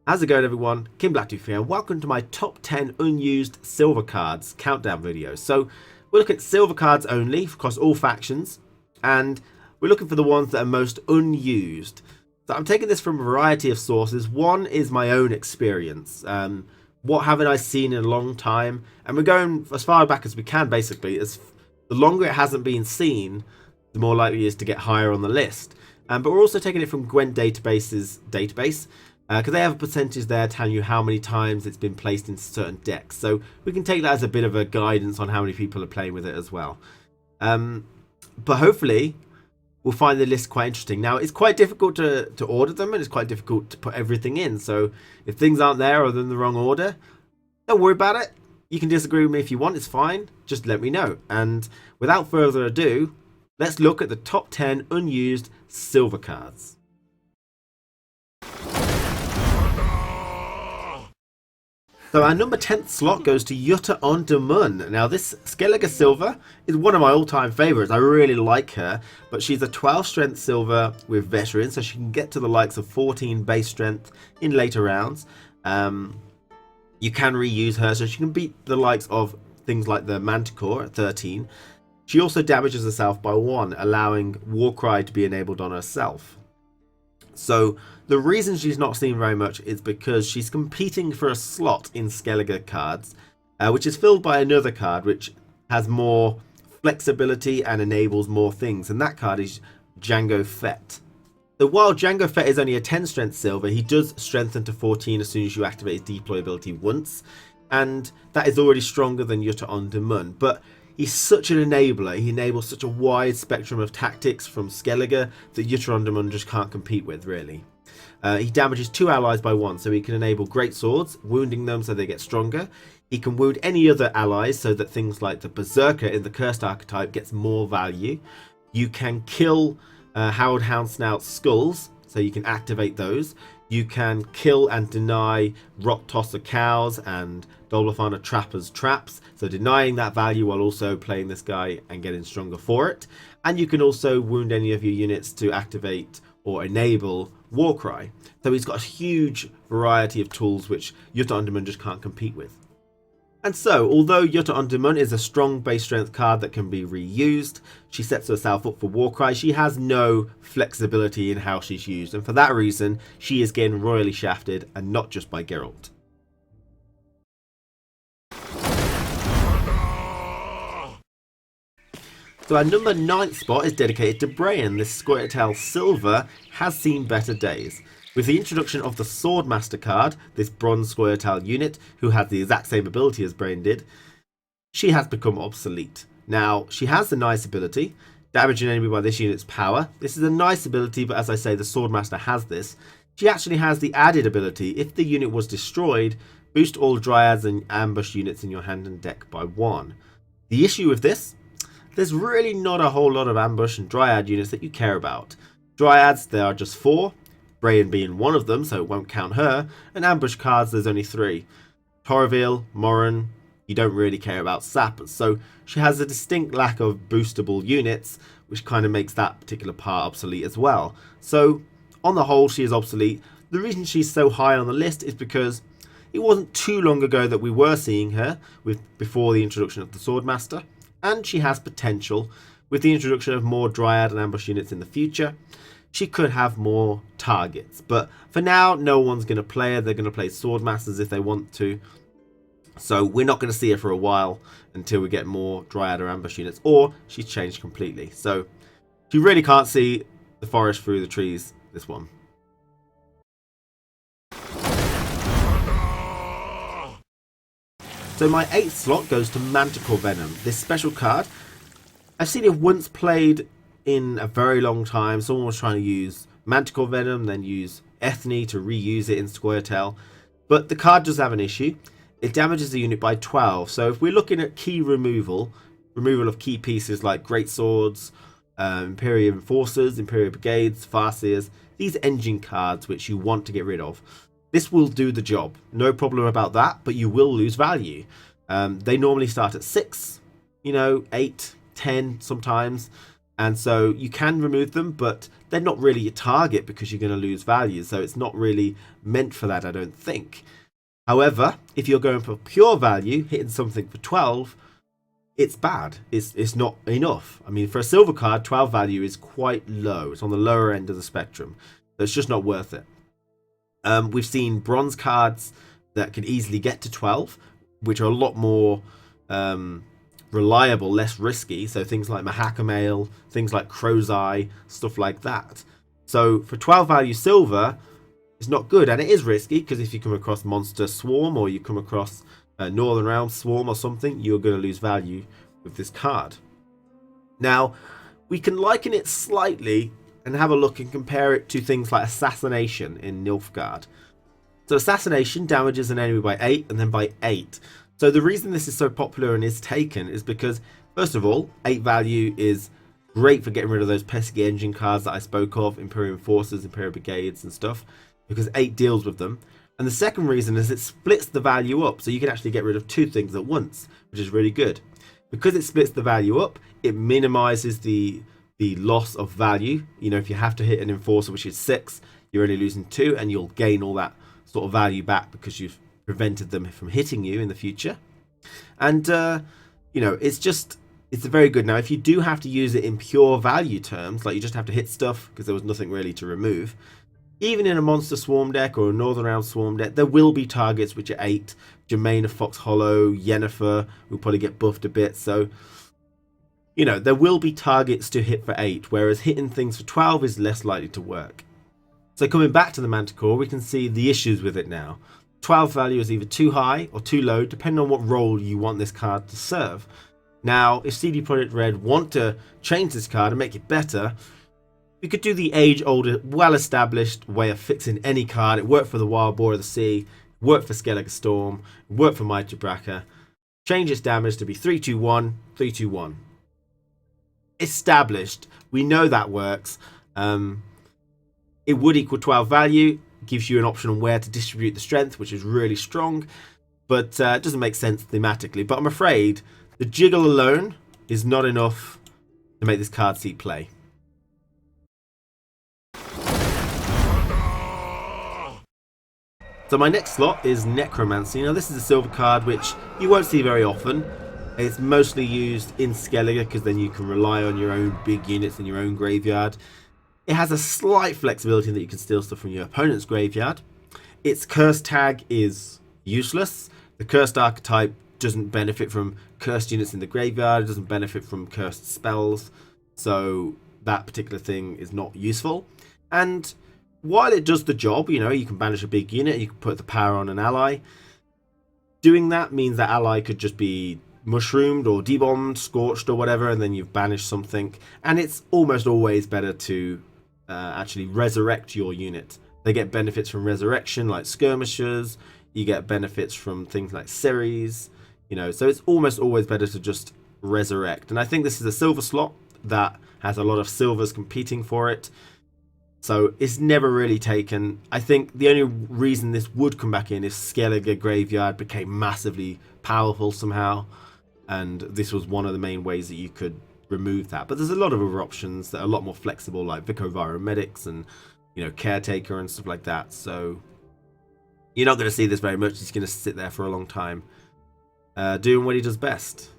How's it going, everyone? KingBlackToof here, and welcome to my top 10 unused silver cards countdown video. So we're looking at silver cards only across all factions, and we're looking for the ones that are most unused. So I'm taking this from a variety of sources. One is my own experience. What haven't I seen in a long time? And we're going as far back as we can, basically. As the longer it hasn't been seen, the more likely it is to get higher on the list. But we're also taking it from Gwent database, because they have a percentage there telling you how many times it's been placed in certain decks. So we can take that as a bit of a guidance on how many people are playing with it as well. But hopefully we'll find the list quite interesting. Now, it's quite difficult to order them, and it's quite difficult to put everything in. So if things aren't there or they're in the wrong order, don't worry about it. You can disagree with me if you want, it's fine. Just let me know. And without further ado, let's look at the top 10 unused silver cards. So our number 10th slot goes to JUTTA on DIMUN. Now this Skellige Silver is one of my all-time favourites. I really like her, but she's a 12 strength silver with veteran, so she can get to the likes of 14 base strength in later rounds. You can reuse her, so she can beat the likes of things like the Manticore at 13. She also damages herself by 1, allowing Warcry to be enabled on herself. So the reason she's not seen very much is because she's competing for a slot in Skellige cards, which is filled by another card which has more flexibility and enables more things, and that card is FRETT. So while FRETT is only a 10 strength silver, he does strengthen to 14 as soon as you activate his deploy ability once, and that is already stronger than JUTTA on DIMUN. But he's such an enabler. He enables such a wide spectrum of tactics from Skellige that JUTTA on DIMUN just can't compete with, really. He damages 2 allies by 1, so he can enable great swords, wounding them so they get stronger. He can wound any other allies so that things like the Berserker in the Cursed archetype gets more value. You can kill Howard Houndsnout's skulls, so you can activate those. You can kill and deny Rock Tosser cows and Dolafana Trapper's traps, so denying that value while also playing this guy and getting stronger for it. And you can also wound any of your units to activate or enable Warcry. So he's got a huge variety of tools which JUTTA on DIMUN just can't compete with. And so, although JUTTA on DIMUN is a strong base strength card that can be reused, she sets herself up for Warcry. She has no flexibility in how she's used, and for that reason, she is getting royally shafted, and not just by Geralt. So our number 9th spot is dedicated to Brian. This Squirtle Silver has seen better days. With the introduction of the Swordmaster card, this bronze Squirtle unit, who has the exact same ability as Brian did, she has become obsolete. Now, she has the nice ability, damage an enemy by this unit's power. This is a nice ability, but as I say, the Swordmaster has this. She actually has the added ability, if the unit was destroyed, boost all Dryads and ambush units in your hand and deck by 1. The issue with this? There's really not a whole lot of ambush and Dryad units that you care about. Dryads, there are just 4, Brian being one of them, so it won't count her, and ambush cards, there's only 3. Torville, Morin, you don't really care about sappers, so she has a distinct lack of boostable units, which kind of makes that particular part obsolete as well. So, on the whole, she is obsolete. The reason she's so high on the list is because it wasn't too long ago that we were seeing her, before the introduction of the Swordmaster. And she has potential. With the introduction of more Dryad and ambush units in the future, she could have more targets. But for now, no one's going to play her. They're going to play Swordmasters if they want to. So we're not going to see her for a while until we get more Dryad or ambush units, or she's changed completely. So you really can't see the forest through the trees, this one. So my 8th slot goes to Manticore Venom. This special card, I've seen it once played in a very long time. Someone was trying to use Manticore Venom, then use Ethne to reuse it in Squirtle. But the card does have an issue. It damages the unit by 12. So if we're looking at key removal of key pieces like Great Swords, Imperial Enforcers, Imperial Brigades, Farseers, these engine cards which you want to get rid of, this will do the job, no problem about that, but you will lose value. They normally start at 6, 8, 10 sometimes. And so you can remove them, but they're not really your target because you're going to lose value. So it's not really meant for that, I don't think. However, if you're going for pure value, hitting something for 12, it's bad. It's not enough. I mean, for a silver card, 12 value is quite low. It's on the lower end of the spectrum. So it's just not worth it. We've seen bronze cards that can easily get to 12, which are a lot more reliable, less risky. So things like Mahakamail, things like Crow's Eye, stuff like that. So for 12 value silver, it's not good. And it is risky because if you come across Monster Swarm or you come across Northern Realm Swarm or something, you're going to lose value with this card. Now, we can liken it slightly and have a look and compare it to things like Assassination in Nilfgaard. So Assassination damages an enemy by 8 and then by 8. So the reason this is so popular and is taken is because, first of all, 8 value is great for getting rid of those pesky engine cards that I spoke of, Imperial Forces, Imperial Brigades and stuff, because 8 deals with them. And the second reason is it splits the value up, so you can actually get rid of 2 things at once, which is really good. Because it splits the value up, it minimizes the loss of value. You know, if you have to hit an Enforcer, which is 6, you're only losing 2, and you'll gain all that sort of value back because you've prevented them from hitting you in the future. And, you know, it's very good. Now, if you do have to use it in pure value terms, like you just have to hit stuff because there was nothing really to remove, even in a Monster Swarm deck or a Northern Realm Swarm deck, there will be targets which are 8. Jermaine of Fox Hollow, Yennefer will probably get buffed a bit. So, you know, there will be targets to hit for 8, whereas hitting things for 12 is less likely to work. So coming back to the Manticore, we can see the issues with it now. 12 value is either too high or too low, depending on what role you want this card to serve. Now, if CD Projekt Red want to change this card and make it better, you could do the age-old, well-established way of fixing any card. It worked for the Wild Boar of the Sea, it worked for Skellige Storm, it worked for Mighty Braka. Change its damage to be 3/2/1, 3/2/1. Established. We know that works. It would equal 12 value. Gives you an option on where to distribute the strength, which is really strong, but it doesn't make sense thematically. But I'm afraid the jiggle alone is not enough to make this card see play. So my next slot is Necromancy. Now this is a silver card which you won't see very often. It's mostly used in Skellige because then you can rely on your own big units in your own graveyard. It has a slight flexibility in that you can steal stuff from your opponent's graveyard. Its curse tag is useless. The cursed archetype doesn't benefit from cursed units in the graveyard. It doesn't benefit from cursed spells. So that particular thing is not useful. And while it does the job, you know, you can banish a big unit, you can put the power on an ally. Doing that means that ally could just be mushroomed or debombed, scorched or whatever, and then you've banished something. And it's almost always better to actually resurrect your unit. They get benefits from resurrection like skirmishers. You get benefits from things like series, you know, so it's almost always better to just resurrect. And I think this is a silver slot that has a lot of silvers competing for it, so it's never really taken. I think the only reason this would come back in is Skellige Graveyard became massively powerful somehow, and this was one of the main ways that you could remove that. But there's a lot of other options that are a lot more flexible, like Vico Medics and, you know, Caretaker and stuff like that. So you're not going to see this very much. He's going to sit there for a long time, doing what he does best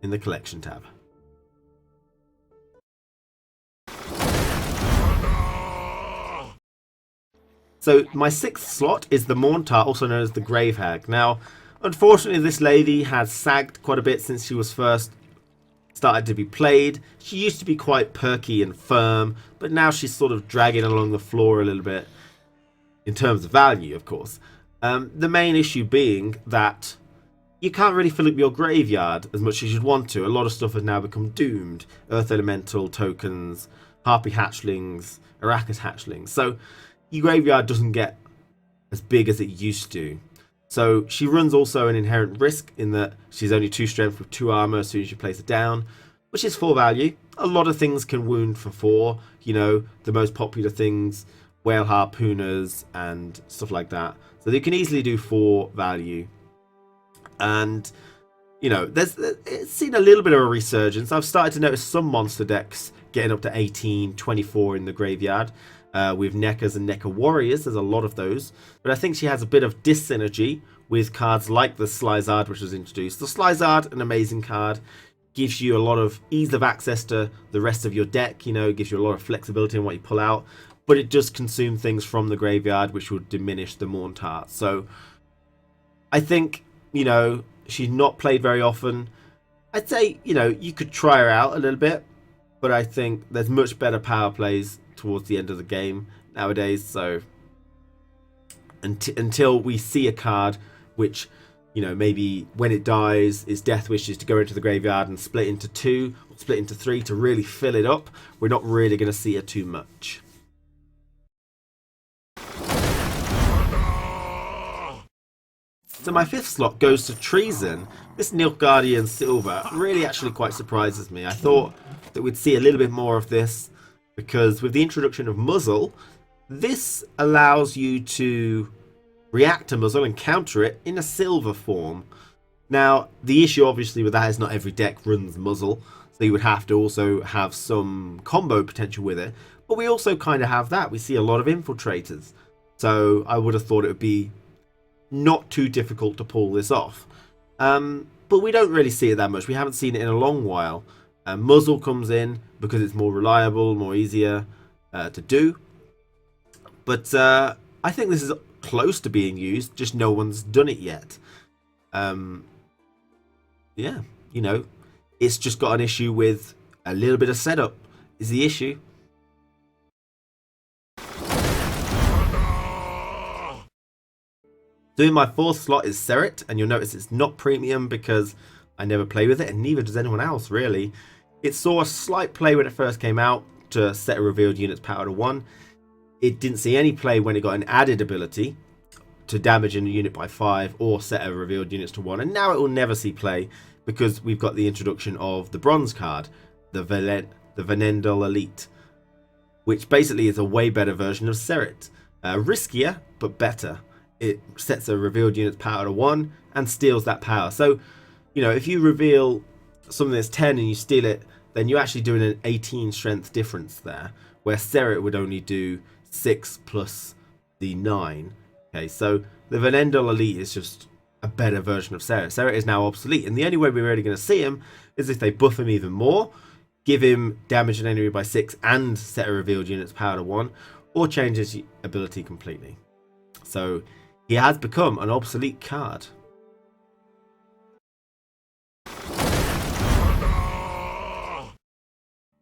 in the collection tab. So my 6th slot is the MOURNTART, also known as the Grave Hag. Now, unfortunately, this lady has sagged quite a bit since she was first started to be played. She used to be quite perky and firm, but now she's sort of dragging along the floor a little bit in terms of value, of course. The main issue being that you can't really fill up your graveyard as much as you'd want to. A lot of stuff has now become doomed. Earth Elemental tokens, Harpy Hatchlings, Arrakis Hatchlings. So your graveyard doesn't get as big as it used to. So she runs also an inherent risk in that she's only 2 strength with 2 armor as soon as you place it down, which is 4 value. A lot of things can wound for 4. You know, the most popular things, whale harpooners and stuff like that. So they can easily do 4 value. And, you know, it's seen a little bit of a resurgence. I've started to notice some monster decks getting up to 18, 24 in the graveyard. With NECAs and NECA Warriors, there's a lot of those. But I think she has a bit of dyssynergy with cards like the Slizard, which was introduced. The Slizard, an amazing card, gives you a lot of ease of access to the rest of your deck, you know, gives you a lot of flexibility in what you pull out, but it does consume things from the graveyard, which will diminish the MOURNTART. So I think, you know, she's not played very often. I'd say, you know, you could try her out a little bit, but I think there's much better power plays towards the end of the game nowadays. So until we see a card which, you know, maybe when it dies, its death wish is to go into the graveyard and split into 2 or split into 3 to really fill it up, we're not really going to see it too much. So my 5th slot goes to Treason. This Nilfgaardian Silver really actually quite surprises me. I thought that we'd see a little bit more of this, because with the introduction of Muzzle, this allows you to react to Muzzle and counter it in a silver form. Now, the issue obviously with that is not every deck runs Muzzle, so you would have to also have some combo potential with it. But we also kind of have that. We see a lot of Infiltrators. So I would have thought it would be not too difficult to pull this off. But we don't really see it that much. We haven't seen it in a long while. Muzzle comes in because it's more reliable, more easier to do. But I think this is close to being used, just no one's done it yet. Yeah, you know, it's just got an issue with a little bit of setup is the issue. Doing my 4th slot is SERRIT, and you'll notice it's not premium because I never play with it, and neither does anyone else really. It saw a slight play when it first came out to set a revealed unit's power to 1. It didn't see any play when it got an added ability to damage a unit by 5 or set a revealed units to 1. And now it will never see play because we've got the introduction of the bronze card, the Venendal Elite, which basically is a way better version of SERRIT. Riskier, but better. It sets a revealed unit's power to 1 and steals that power. So, you know, if you reveal something that's 10 and you steal it, then you're actually doing an 18 strength difference there, where SERRIT would only do 6 plus the 9. Okay, so the Venendal Elite is just a better version of SERRIT. SERRIT is now obsolete, and the only way we're really going to see him is if they buff him even more, give him damage an enemy by 6 and set a revealed unit's power to 1, or change his ability completely. So he has become an obsolete card.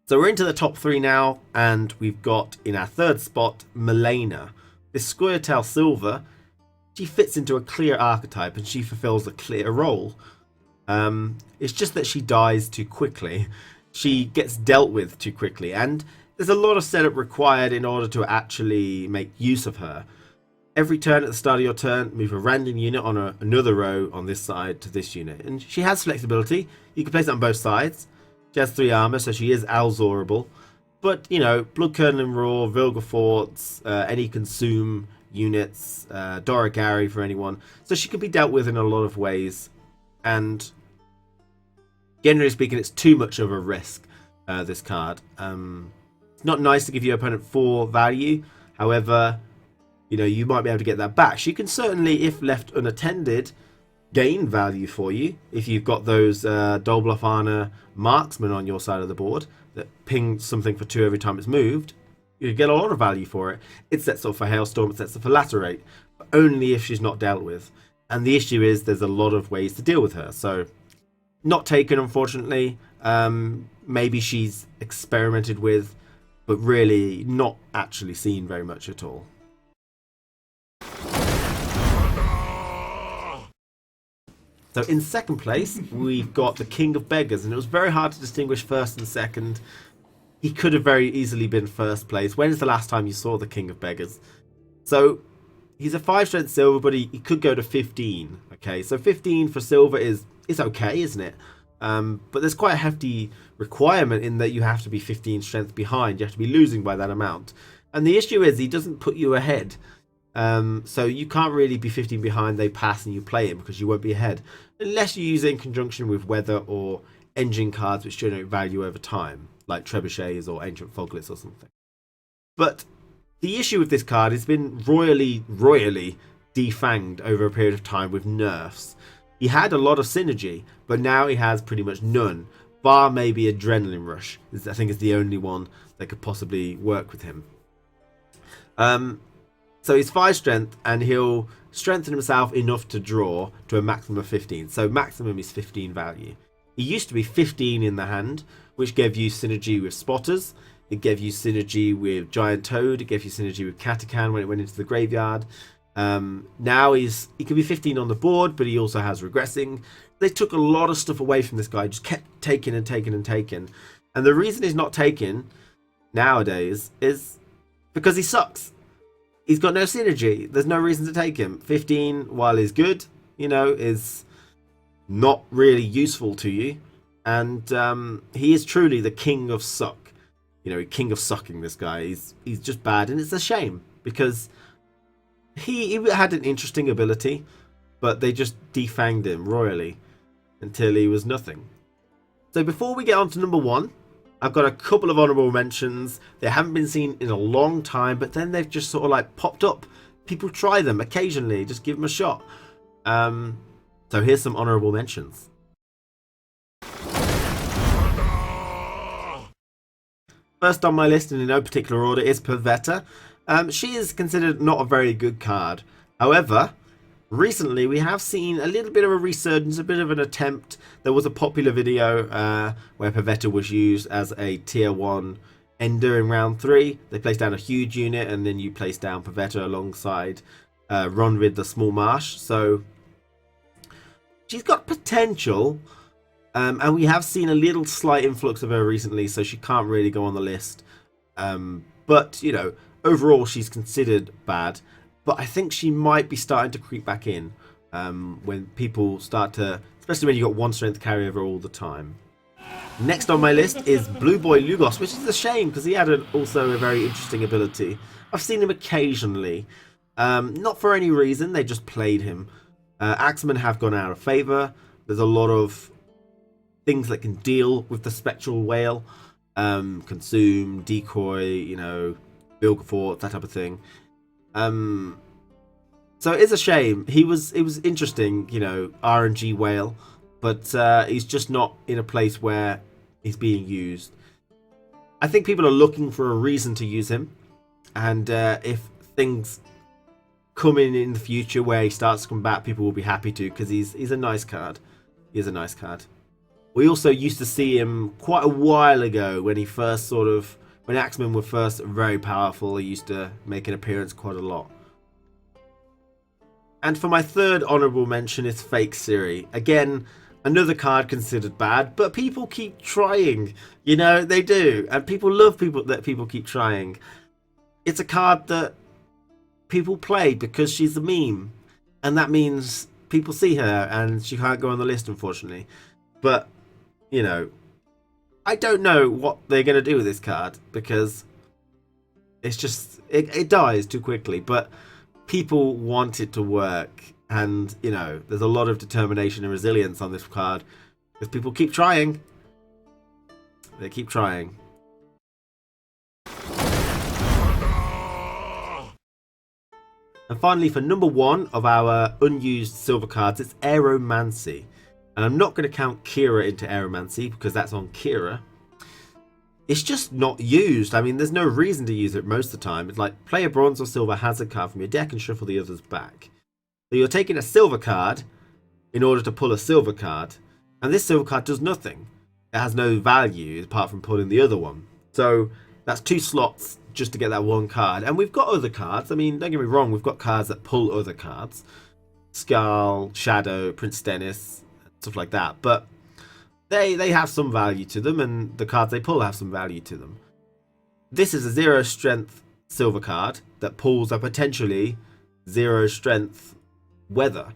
So we're into the top 3 now, and we've got in our 3rd spot MALENA. This Squirtel Silver, she fits into a clear archetype and she fulfills a clear role. It's just that she dies too quickly. She gets dealt with too quickly, and there's a lot of setup required in order to actually make use of her. Every turn at the start of your turn, move a random unit on another row on this side to this unit. And she has flexibility. You can place it on both sides. She has 3 armor, so she is Alzorable. But, you know, Bloodcurdling Roar, Vilgefortz, any Consume units, Doragari for anyone. So she can be dealt with in a lot of ways. And generally speaking, it's too much of a risk, this card. It's not nice to give your opponent 4 value. However, you know, you might be able to get that back. She can certainly, if left unattended, gain value for you. If you've got those Dolblafana marksmen on your side of the board that ping something for 2 every time it's moved, you get a lot of value for it. It sets up for Hailstorm, it sets up for Laterate, but only if she's not dealt with. And the issue is there's a lot of ways to deal with her. So, not taken, unfortunately. Maybe she's experimented with, but really not actually seen very much at all. So in 2nd place, we've got the King of Beggars, and it was very hard to distinguish 1st and 2nd. He could have very easily been 1st place. When is the last time you saw the King of Beggars? So he's a 5 strength silver, but he could go to 15. Okay, so 15 for silver is okay, isn't it? But there's quite a hefty requirement in that you have to be 15 strength behind. You have to be losing by that amount. And the issue is he doesn't put you ahead. So you can't really be 15 behind, they pass and you play him because you won't be ahead. Unless you use it in conjunction with weather or engine cards which generate value over time. like trebuchets or ancient foglets or something. But the issue with this card has been royally defanged over a period of time with nerfs. He had a lot of synergy, but now he has pretty much none, bar maybe Adrenaline Rush. I think is the only one that could possibly work with him. So he's 5 strength, and he'll strengthen himself enough to draw to a maximum of 15. So maximum is 15 value. He used to be 15 in the hand, which gave you synergy with spotters. It gave you synergy with Giant Toad. It gave you synergy with Katakan when it went into the graveyard. Now he can be 15 on the board, but he also has regressing. They took a lot of stuff away from this guy, just kept taking and taking and taking. And the reason he's not taken nowadays is because he sucks. He's got no synergy. There's no reason to take him. 15, while he's good, you know, is not really useful to you. And he is truly the king of suck. You know, king of sucking, this guy. He's just bad, and it's a shame because he had an interesting ability, but they just defanged him royally until he was nothing. So before we get on to number 1, I've got a couple of honourable mentions. They haven't been seen in a long time, but then they've just sort of like popped up. People try them occasionally, just give them a shot. So here's some honourable mentions. First on my list, and in no particular order, is PAVETTA. She is considered not a very good card. However, recently we have seen a little bit of a resurgence, a bit of an attempt. There was a popular video where PAVETTA was used as a tier 1 ender in round 3. They placed down a huge unit, and then you place down PAVETTA alongside Ronvid the small marsh. So she's got potential. And we have seen a little slight influx of her recently, so she can't really go on the list. But, you know, overall she's considered bad. But I think she might be starting to creep back in when people start to, especially when you've got 1 strength carryover all the time. Next on my list is BLUEBOY LUGOS, which is a shame because he had also a very interesting ability. I've seen him occasionally. Not for any reason, they just played him. Axemen have gone out of favour. There's a lot of things that can deal with the spectral whale, consume, decoy, you know, Bilgafort, that type of thing. So it's a shame. It was interesting, you know, RNG whale, but he's just not in a place where he's being used. I think people are looking for a reason to use him, and if things come in the future where he starts to come back, people will be happy to, because he's a nice card. He is a nice card. We also used to see him quite a while ago when he first when Axemen were first very powerful. He used to make an appearance quite a lot. And for my third honourable mention is Fake CIRI. Again, another card considered bad, but people keep trying. You know, they do. And people love people keep trying. It's a card that people play because she's a meme. And that means people see her and she can't go on the list, unfortunately. But you know, I don't know what they're going to do with this card because it's just, it dies too quickly. But people want it to work, and you know, there's a lot of determination and resilience on this card because people keep trying. They keep trying. And finally, for number 1 of our unused silver cards, it's AEROMANCY. And I'm not going to count Kira into AEROMANCY because that's on Kira. It's just not used. I mean, there's no reason to use it most of the time. It's like, play a bronze or silver hazard card from your deck and shuffle the others back. So you're taking a silver card in order to pull a silver card. And this silver card does nothing. It has no value apart from pulling the other one. So that's 2 slots just to get that 1 card. And we've got other cards. I mean, don't get me wrong. We've got cards that pull other cards. Skull, Shadow, Prince Dennis, stuff like that, but they have some value to them, and the cards they pull have some value to them. This is a 0 strength silver card that pulls a potentially 0 strength weather.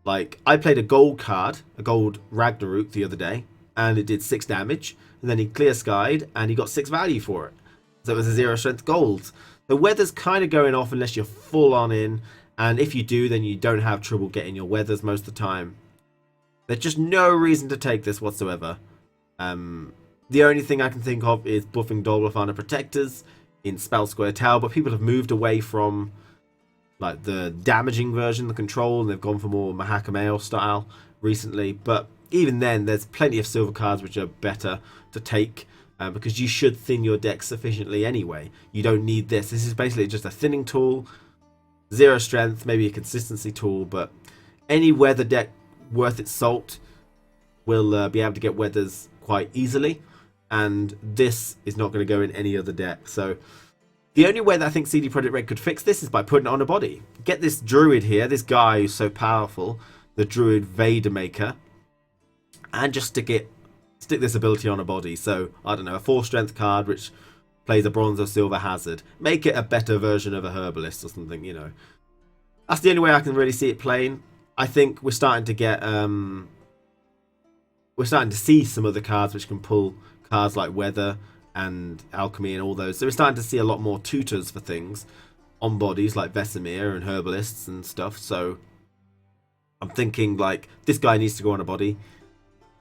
Like, I played a gold card, a gold Ragnarok the other day, and it did 6 damage, and then he clear skied and he got 6 value for it. So it was a 0 strength gold. The weather's kind of going off unless you're full on in, and if you do, then you don't have trouble getting your weathers most of the time. There's just no reason to take this whatsoever. The The only thing I can think of is buffing Dolblafana Protectors in Spell Square Tower, but people have moved away from like the damaging version, the control, and they've gone for more Mahakamayo style recently. But even then, there's plenty of silver cards which are better to take because you should thin your deck sufficiently anyway. You don't need this. This is basically just a thinning tool, 0 strength, maybe a consistency tool, but any weather deck worth its salt will be able to get weathers quite easily, and this is not going to go in any other deck. So the only way that I think CD Projekt Red could fix this is by putting it on a body. Get this druid here, this guy who's so powerful, the druid Vader Maker, and just stick this ability on a body. So I don't know, a 4 strength card which plays a bronze or silver hazard. Make it a better version of a herbalist or something, you know. That's the only way I can really see it playing. I think we're starting to get we're starting to see some other cards which can pull cards like weather and alchemy and all those. So we're starting to see a lot more tutors for things on bodies like Vesemir and herbalists and stuff. So I'm thinking like this guy needs to go on a body.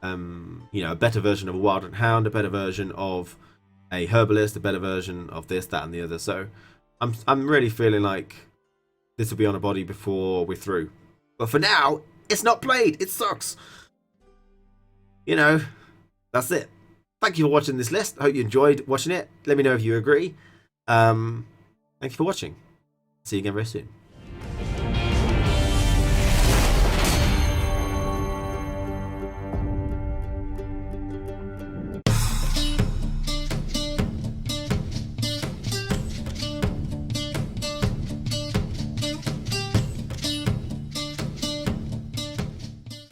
You know, a better version of a Wild Hound, a better version of a herbalist, a better version of this, that, and the other. So I'm really feeling like this will be on a body before we're through. But for now, it's not played. It sucks. You know, that's it. Thank you for watching this list. I hope you enjoyed watching it. Let me know if you agree. Thank you for watching. See you again very soon.